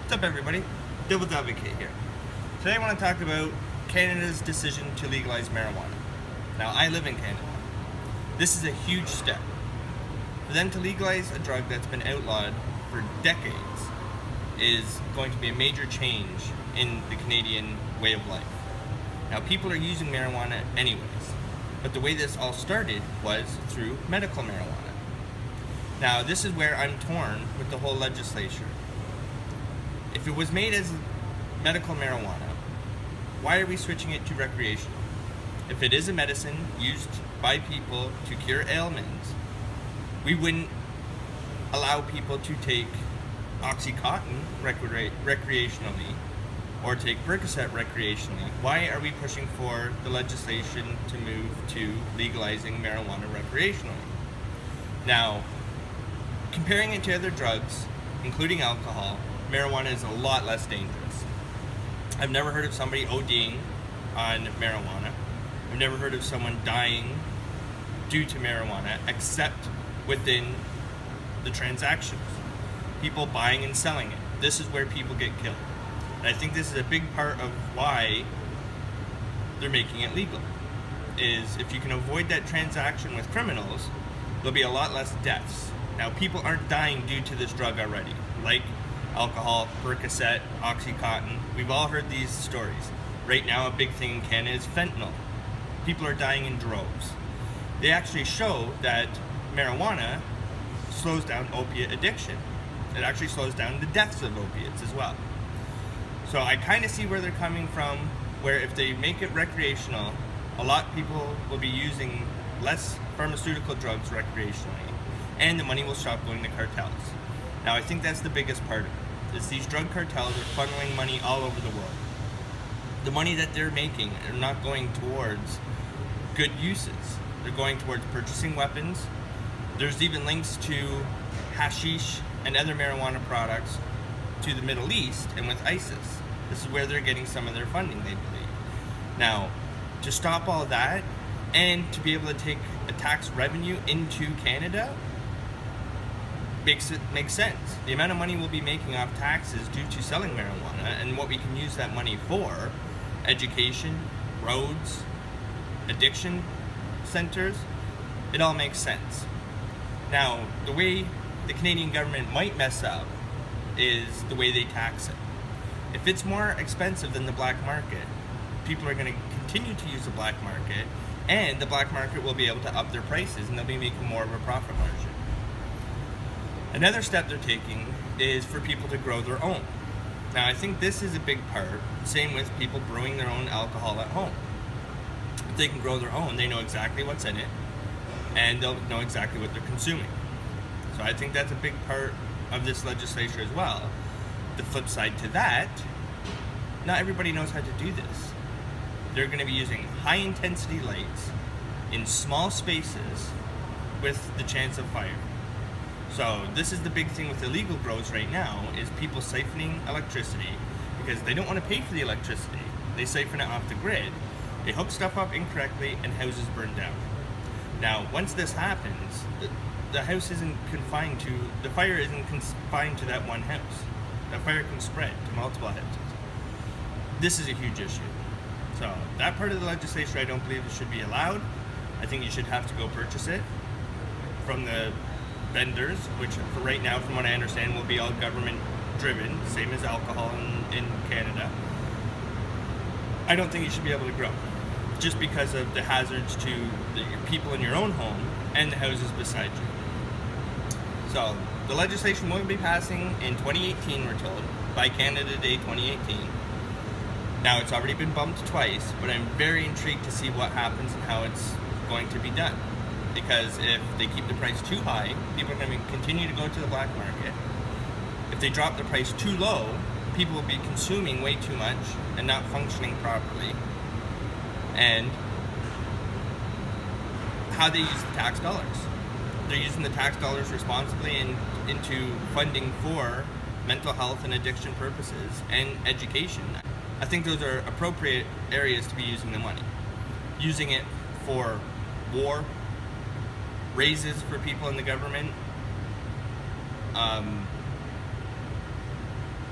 What's up, everybody? Devil's Advocate here. Today I want to talk about Canada's decision to legalize marijuana. Now, I live in Canada. This is a huge step. For them to legalize a drug that's been outlawed for decades is going to be a major change in the Canadian way of life. Now, people are using marijuana anyways, but the way this all started was through medical marijuana. Now, this is where I'm torn with the whole legislature. If it was made as medical marijuana, why are we switching it to recreational? If it is a medicine used by people to cure ailments, we wouldn't allow people to take Oxycontin recreationally or take Percocet recreationally. Why are we pushing for the legislation to move to legalizing marijuana recreationally? Now, comparing it to other drugs, including alcohol, marijuana is a lot less dangerous. I've never heard of somebody ODing on marijuana. I've never heard of someone dying due to marijuana, except within the transactions. People buying and selling it. This is where people get killed. And I think this is a big part of why they're making it legal. Is if you can avoid that transaction with criminals, there'll be a lot less deaths. Now, people aren't dying due to this drug already, like alcohol, Percocet, Oxycontin. We've all heard these stories. Right now, a big thing in Canada is fentanyl. People are dying in droves. They actually show that marijuana slows down opiate addiction. It actually slows down the deaths of opiates as well. So I kind of see where they're coming from, where if they make it recreational, a lot of people will be using less pharmaceutical drugs recreationally, and the money will stop going to cartels. Now, I think that's the biggest part of it, is these drug cartels are funneling money all over the world. The money that they're making are not going towards good uses. They're going towards purchasing weapons. There's even links to hashish and other marijuana products to the Middle East and with ISIS. This is where they're getting some of their funding, they believe. Now, to stop all that and to be able to take a tax revenue into Canada makes sense. The amount of money we'll be making off taxes due to selling marijuana and what we can use that money for, education, roads, addiction centers, it all makes sense. Now, the way the Canadian government might mess up is the way they tax it. If it's more expensive than the black market, people are going to continue to use the black market, and the black market will be able to up their prices and they'll be making more of a profit margin. Another step they're taking is for people to grow their own. Now, I think this is a big part, same with people brewing their own alcohol at home. If they can grow their own, they know exactly what's in it, and they'll know exactly what they're consuming. So I think that's a big part of this legislature as well. The flip side to that, not everybody knows how to do this. They're going to be using high intensity lights in small spaces with the chance of fire. So this is the big thing with illegal grows right now, is people siphoning electricity because they don't want to pay for the electricity. They siphon it off the grid. They hook stuff up incorrectly and houses burn down. Now, once this happens, the house isn't confined to, the fire isn't confined to that one house. That fire can spread to multiple houses. This is a huge issue. So that part of the legislature, I don't believe it should be allowed. I think you should have to go purchase it from the vendors, which for right now, from what I understand, will be all government driven, same as alcohol in Canada. I don't think you should be able to grow, just because of the hazards to the people in your own home and the houses beside you. So the legislation will be passing in 2018, we're told, by Canada Day 2018. Now, it's already been bumped twice, but I'm very intrigued to see what happens and how it's going to be done. Because if they keep the price too high, people are going to continue to go to the black market. If they drop the price too low, people will be consuming way too much and not functioning properly. And how they use the tax dollars. They're using the tax dollars responsibly and into funding for mental health and addiction purposes and education. I think those are appropriate areas to be using the money. Using it for war, raises for people in the government,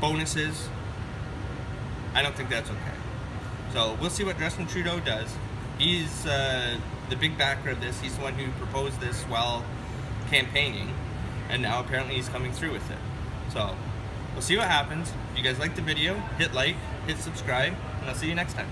bonuses. I don't think that's okay. So we'll see what Justin Trudeau does. He's the big backer of this. He's the one who proposed this while campaigning, and now apparently he's coming through with it. So we'll see what happens. If you guys like the video, hit like, hit subscribe, and I'll see you next time.